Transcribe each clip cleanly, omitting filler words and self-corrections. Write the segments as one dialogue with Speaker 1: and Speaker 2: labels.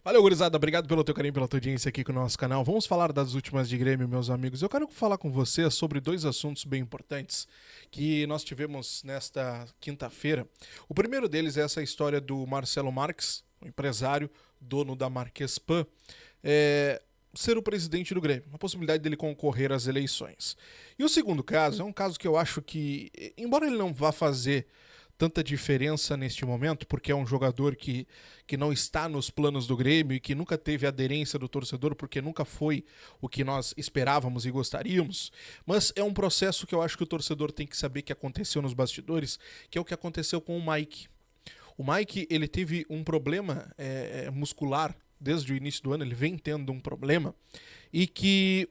Speaker 1: Valeu, gurizada. Obrigado pelo teu carinho, pela tua audiência aqui com o nosso canal. Vamos falar das últimas de Grêmio, meus amigos. Eu quero falar com você sobre dois assuntos bem importantes que nós tivemos nesta quinta-feira. O primeiro deles é essa história do Marcelo Marques, o empresário, dono da Marquespan, ser o presidente do Grêmio, a possibilidade dele concorrer às eleições. E o segundo caso é um caso que eu acho que, embora ele não vá fazer tanta diferença neste momento, porque é um jogador que não está nos planos do Grêmio e que nunca teve aderência do torcedor, porque nunca foi o que nós esperávamos e gostaríamos, mas é um processo que eu acho que o torcedor tem que saber que aconteceu nos bastidores, que é o que aconteceu com o Mike. O Mike, ele teve um problema muscular desde o início do ano, ele vem tendo um problema, e que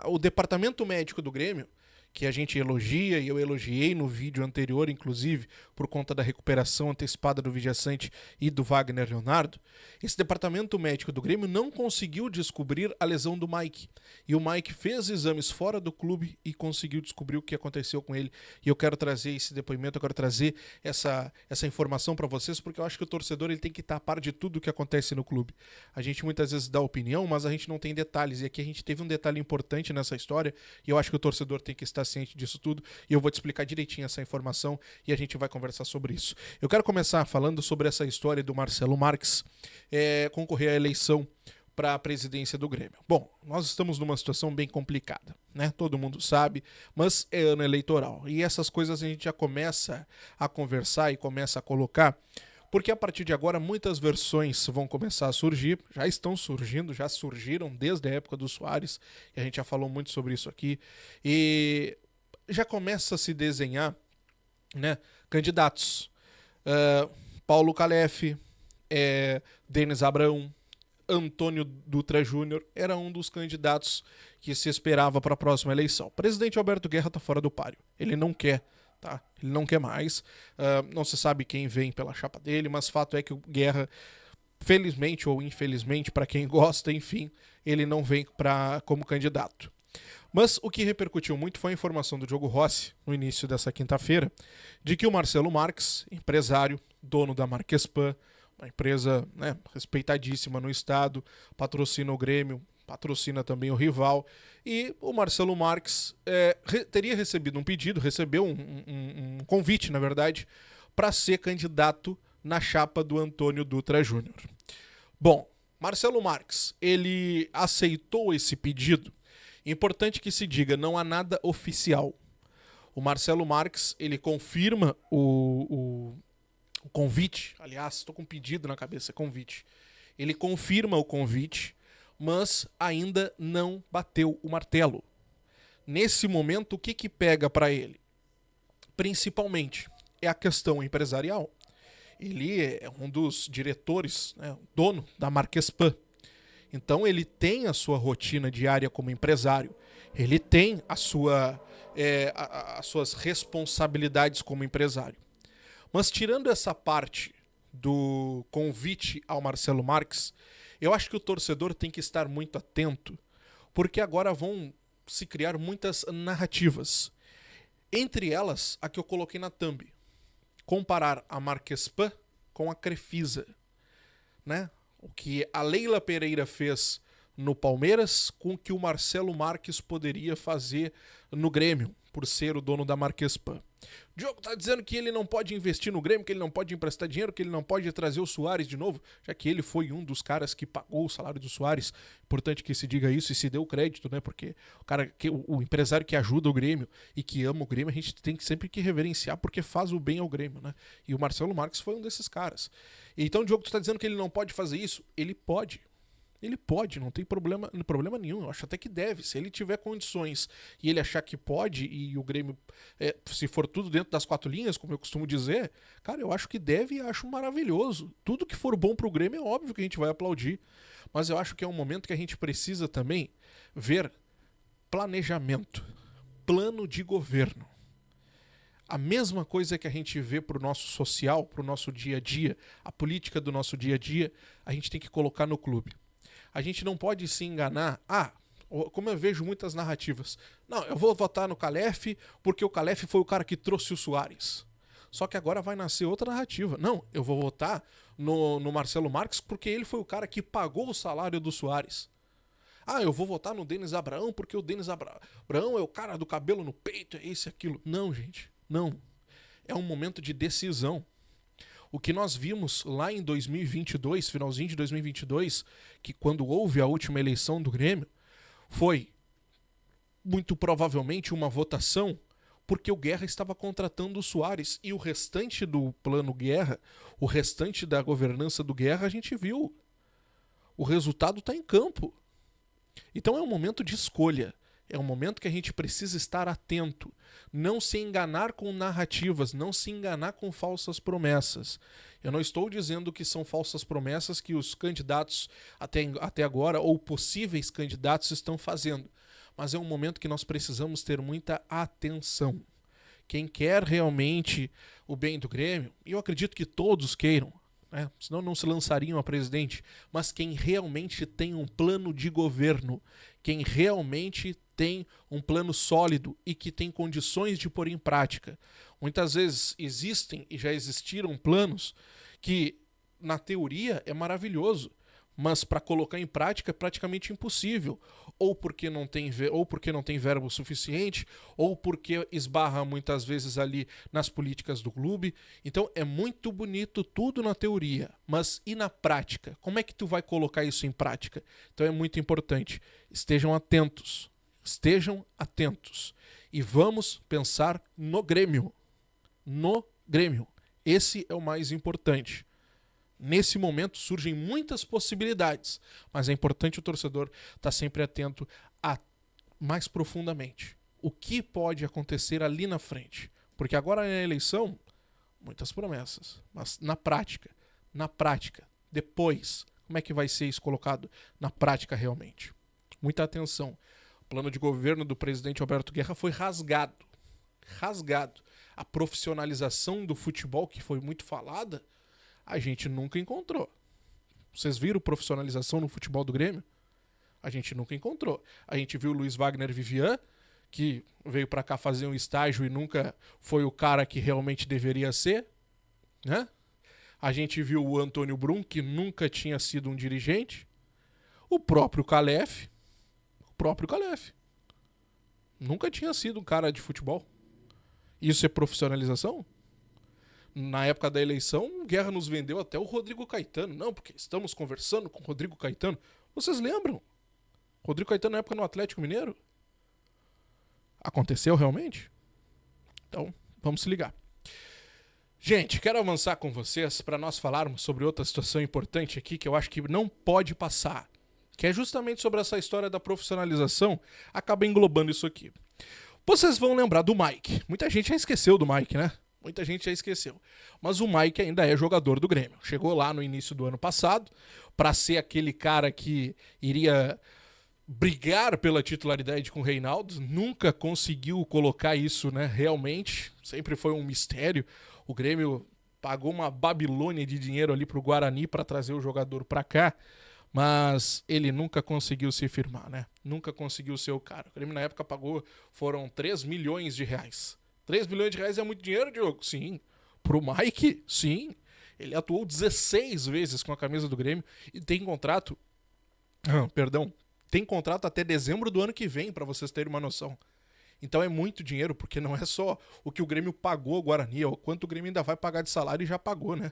Speaker 1: o departamento médico do Grêmio, que a gente elogia, e eu elogiei no vídeo anterior, inclusive, por conta da recuperação antecipada do Vijaçante e do Wagner Leonardo, esse departamento médico do Grêmio não conseguiu descobrir a lesão do Mike. E o Mike fez exames fora do clube e conseguiu descobrir o que aconteceu com ele. E eu quero trazer esse depoimento, eu quero trazer essa informação para vocês, porque eu acho que o torcedor ele tem que estar a par de tudo o que acontece no clube. A gente muitas vezes dá opinião, mas a gente não tem detalhes. E aqui a gente teve um detalhe importante nessa história, e eu acho que o torcedor tem que estar ciente disso tudo, e eu vou te explicar direitinho essa informação e a gente vai conversar sobre isso. Eu quero começar falando sobre essa história do Marcelo Marques concorrer à eleição para a presidência do Grêmio. Bom, nós estamos numa situação bem complicada, né? Todo mundo sabe, mas é ano eleitoral e essas coisas a gente já começa a conversar e começa a colocar, porque a partir de agora muitas versões vão começar a surgir, já estão surgindo, já surgiram desde a época do Soares, e a gente já falou muito sobre isso aqui, e já começa a se desenhar, né, candidatos. Paulo Calef, Denis Abrão, Antônio Dutra Júnior era um dos candidatos que se esperava para a próxima eleição. O presidente Alberto Guerra está fora do páreo. Ele não quer, tá? Ele não quer mais. Não se sabe quem vem pela chapa dele, mas fato é que o Guerra, felizmente ou infelizmente, para quem gosta, enfim, ele não vem como candidato. Mas o que repercutiu muito foi a informação do Diogo Rossi, no início dessa quinta-feira, de que o Marcelo Marques, empresário, dono da Marquespan, uma empresa, né, respeitadíssima no estado, patrocina o Grêmio, patrocina também o rival, e o Marcelo Marques teria recebido um pedido, recebeu um convite, na verdade, para ser candidato na chapa do Antônio Dutra Júnior. Bom, Marcelo Marques, ele aceitou esse pedido. Importante que se diga, não há nada oficial. O Marcelo Marques, ele confirma o convite, aliás, estou com um pedido na cabeça, convite. Ele confirma o convite, mas ainda não bateu o martelo. Nesse momento, o que pega para ele? Principalmente é a questão empresarial. Ele é um dos diretores, né, dono da Marquespan. Então ele tem a sua rotina diária como empresário, ele tem as suas responsabilidades como empresário. Mas tirando essa parte do convite ao Marcelo Marques, eu acho que o torcedor tem que estar muito atento, porque agora vão se criar muitas narrativas. Entre elas, a que eu coloquei na thumb. Comparar a Marquespan com a Crefisa, né? O que a Leila Pereira fez no Palmeiras com o que o Marcelo Marques poderia fazer no Grêmio, por ser o dono da Marquespan. O Diogo tá dizendo que ele não pode investir no Grêmio, que ele não pode emprestar dinheiro, que ele não pode trazer o Soares de novo, já que ele foi um dos caras que pagou o salário do Soares. Importante que se diga isso e se dê o crédito, né? Porque o empresário que ajuda o Grêmio e que ama o Grêmio, a gente tem sempre que reverenciar porque faz o bem ao Grêmio, né? E o Marcelo Marques foi um desses caras. Então o Diogo, tu tá dizendo que ele não pode fazer isso? Ele pode. Ele pode, não tem problema nenhum. Eu acho até que deve. Se ele tiver condições e ele achar que pode, e o Grêmio, se for tudo dentro das quatro linhas, como eu costumo dizer, cara, eu acho que deve e acho maravilhoso. Tudo que for bom pro Grêmio é óbvio que a gente vai aplaudir. Mas eu acho que é um momento que a gente precisa também ver planejamento, plano de governo. A mesma coisa que a gente vê pro nosso social, pro nosso dia a dia, a política do nosso dia a dia, a gente tem que colocar no clube. A gente não pode se enganar. Como eu vejo muitas narrativas. Não, eu vou votar no Calef porque o Calef foi o cara que trouxe o Soares. Só que agora vai nascer outra narrativa. Não, eu vou votar no Marcelo Marques porque ele foi o cara que pagou o salário do Soares. Ah, eu vou votar no Denis Abraão porque o Denis Abraão é o cara do cabelo no peito, é isso e aquilo. Não, gente, não. É um momento de decisão. O que nós vimos lá em 2022, finalzinho de 2022, que quando houve a última eleição do Grêmio, foi muito provavelmente uma votação porque o Guerra estava contratando o Soares e o restante do plano Guerra, o restante da governança do Guerra, a gente viu. O resultado está em campo. Então é um momento de escolha. É um momento que a gente precisa estar atento. Não se enganar com narrativas, não se enganar com falsas promessas. Eu não estou dizendo que são falsas promessas que os candidatos até agora, ou possíveis candidatos, estão fazendo. Mas é um momento que nós precisamos ter muita atenção. Quem quer realmente o bem do Grêmio, e eu acredito que todos queiram, senão não se lançariam a presidente, mas quem realmente tem um plano de governo, quem realmente tem um plano sólido e que tem condições de pôr em prática. Muitas vezes existem e já existiram planos que, na teoria, é maravilhoso, mas para colocar em prática é praticamente impossível, ou porque não tem verbo suficiente, ou porque esbarra muitas vezes ali nas políticas do clube. Então é muito bonito tudo na teoria, mas e na prática? Como é que tu vai colocar isso em prática? Então é muito importante. Estejam atentos e vamos pensar no Grêmio. No Grêmio. Esse é o mais importante. Nesse momento surgem muitas possibilidades, mas é importante o torcedor estar sempre atento a mais profundamente o que pode acontecer ali na frente. Porque agora na eleição, muitas promessas, mas na prática, depois, como é que vai ser isso colocado na prática realmente? Muita atenção. O plano de governo do presidente Alberto Guerra foi rasgado. A profissionalização do futebol, que foi muito falada, a gente nunca encontrou. Vocês viram profissionalização no futebol do Grêmio? A gente nunca encontrou. A gente viu o Luiz Wagner Vivian, que veio pra cá fazer um estágio e nunca foi o cara que realmente deveria ser, né? A gente viu o Antônio Brum, que nunca tinha sido um dirigente. O próprio Calef. Nunca tinha sido um cara de futebol. Isso é profissionalização? Na época da eleição, Guerra nos vendeu até o Rodrigo Caetano. Não, porque estamos conversando com o Rodrigo Caetano. Vocês lembram? Rodrigo Caetano na época no Atlético Mineiro? Aconteceu realmente? Então, vamos se ligar. Gente, quero avançar com vocês para nós falarmos sobre outra situação importante aqui que eu acho que não pode passar. Que é justamente sobre essa história da profissionalização. Acaba englobando isso aqui. Vocês vão lembrar do Mike. Muita gente já esqueceu do Mike, né? Muita gente já esqueceu. Mas o Mike ainda é jogador do Grêmio. Chegou lá no início do ano passado para ser aquele cara que iria brigar pela titularidade com o Reinaldo. Nunca conseguiu colocar isso, né, realmente. Sempre foi um mistério. O Grêmio pagou uma Babilônia de dinheiro ali pro Guarani para trazer o jogador para cá. Mas ele nunca conseguiu se firmar, né? Nunca conseguiu ser o cara. O Grêmio na época pagou, foram 3 milhões de reais. 3 milhões de reais é muito dinheiro, Diogo? Sim. Pro Mike, sim. Ele atuou 16 vezes com a camisa do Grêmio e tem contrato... Tem contrato até dezembro do ano que vem, para vocês terem uma noção. Então é muito dinheiro, porque não é só o que o Grêmio pagou ao Guarani, é o quanto o Grêmio ainda vai pagar de salário e já pagou, né?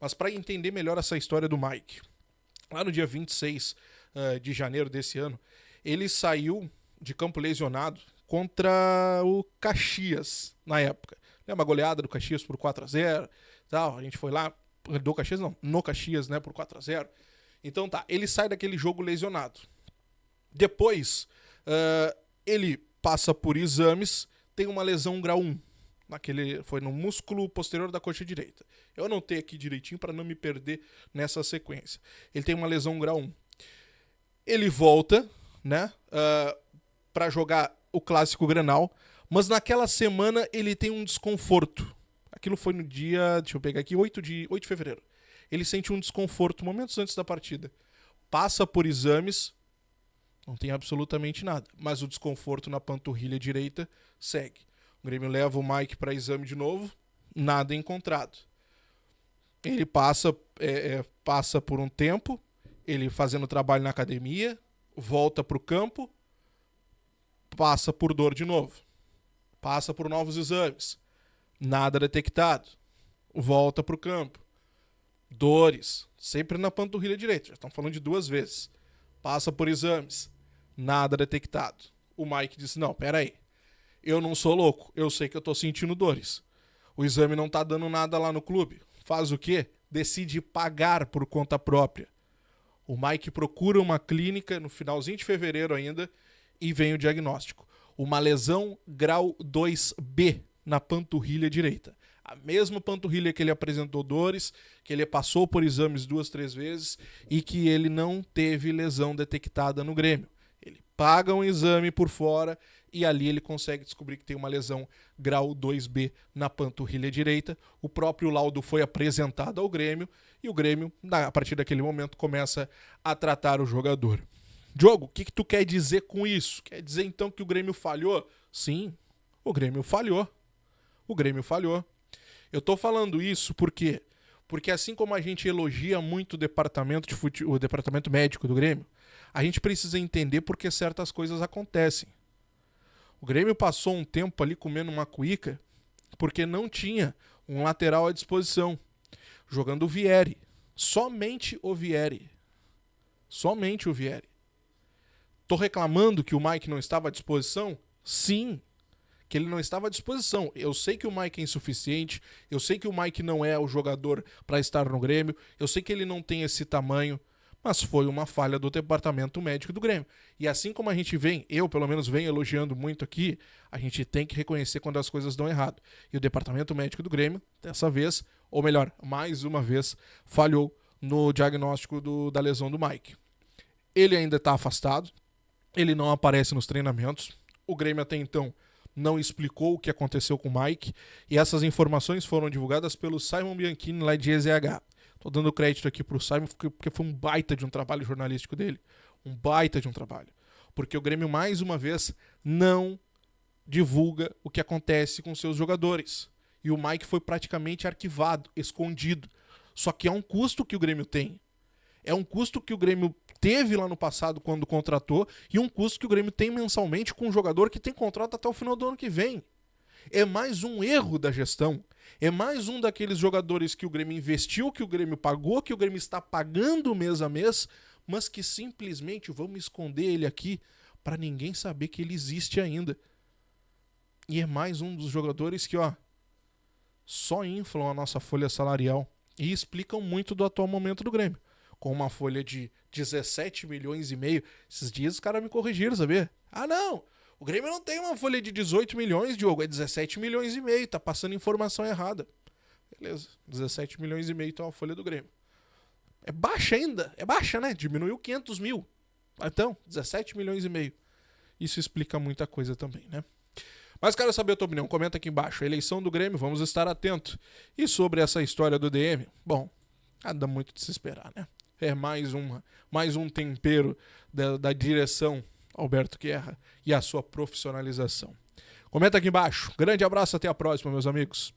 Speaker 1: Mas para entender melhor essa história do Mike, lá no dia 26 de janeiro desse ano, ele saiu de campo lesionado contra o Caxias, na época. Uma goleada do Caxias por 4-0, tal. A gente foi lá, no Caxias, né, por 4-0. Então tá, ele sai daquele jogo lesionado. Depois, ele passa por exames, tem uma lesão grau 1. Foi no músculo posterior da coxa direita. Eu anotei aqui direitinho para não me perder nessa sequência. Ele tem uma lesão grau 1. Ele volta, né, para jogar o Clássico Grenal, mas naquela semana ele tem um desconforto. Aquilo foi no dia, deixa eu pegar aqui, 8 de fevereiro. Ele sente um desconforto momentos antes da partida. Passa por exames, não tem absolutamente nada, mas o desconforto na panturrilha direita segue. O Grêmio leva o Mike para exame de novo, nada encontrado. Ele passa por um tempo, ele fazendo trabalho na academia, volta para o campo, passa por dor de novo, passa por novos exames, nada detectado, volta para o campo, dores, sempre na panturrilha direita, já estamos falando de 2 vezes, passa por exames, nada detectado. O Mike disse, não, peraí, eu não sou louco, eu sei que eu estou sentindo dores, o exame não está dando nada lá no clube. Faz o quê? Decide pagar por conta própria. O Mike procura uma clínica no finalzinho de fevereiro ainda e vem o diagnóstico. Uma lesão grau 2B na panturrilha direita. A mesma panturrilha que ele apresentou dores, que ele passou por exames 2, 3 vezes e que ele não teve lesão detectada no Grêmio. Ele paga um exame por fora e ali ele consegue descobrir que tem uma lesão grau 2B na panturrilha direita. O próprio laudo foi apresentado ao Grêmio e o Grêmio, a partir daquele momento, começa a tratar o jogador. Diogo, o que tu quer dizer com isso? Quer dizer então que o Grêmio falhou? Sim, o Grêmio falhou. O Grêmio falhou. Eu tô falando isso por quê? Porque assim como a gente elogia muito o departamento médico do Grêmio, a gente precisa entender por que certas coisas acontecem. O Grêmio passou um tempo ali comendo uma cuíca porque não tinha um lateral à disposição, jogando o Vieri. Somente o Vieri. Somente o Vieri. Tô reclamando que o Mike não estava à disposição? Sim, que ele não estava à disposição. Eu sei que o Mike é insuficiente, eu sei que o Mike não é o jogador para estar no Grêmio, eu sei que ele não tem esse tamanho, mas foi uma falha do departamento médico do Grêmio. E assim como a gente eu pelo menos venho elogiando muito aqui, a gente tem que reconhecer quando as coisas dão errado. E o departamento médico do Grêmio, dessa vez, ou melhor, mais uma vez, falhou no diagnóstico da lesão do Mike. Ele ainda está afastado, ele não aparece nos treinamentos, o Grêmio até então não explicou o que aconteceu com o Mike, e essas informações foram divulgadas pelo Simon Bianchini lá de EZH. Tô dando crédito aqui pro Simon porque foi um baita de um trabalho jornalístico dele. Um baita de um trabalho. Porque o Grêmio, mais uma vez, não divulga o que acontece com seus jogadores. E o Mike foi praticamente arquivado, escondido. Só que é um custo que o Grêmio tem. É um custo que o Grêmio teve lá no passado quando contratou e um custo que o Grêmio tem mensalmente com um jogador que tem contrato até o final do ano que vem. É mais um erro da gestão. É mais um daqueles jogadores que o Grêmio investiu, que o Grêmio pagou, que o Grêmio está pagando mês a mês, mas que simplesmente vamos esconder ele aqui para ninguém saber que ele existe ainda. E é mais um dos jogadores que, só inflam a nossa folha salarial e explicam muito do atual momento do Grêmio. Com uma folha de 17 milhões e meio, esses dias os caras me corrigiram, sabia? Ah, não! O Grêmio não tem uma folha de 18 milhões, Diogo, é 17 milhões e meio, tá passando informação errada. Beleza, 17 milhões e meio tá a folha do Grêmio. É baixa ainda, é baixa, né? Diminuiu 500 mil. Então, 17 milhões e meio. Isso explica muita coisa também, né? Mas quero saber a tua opinião, comenta aqui embaixo. A eleição do Grêmio, vamos estar atentos. E sobre essa história do DM? Bom, nada muito de se esperar, né? É mais um tempero da direção Alberto Guerra e a sua profissionalização. Comenta aqui embaixo. Grande abraço, até a próxima, meus amigos.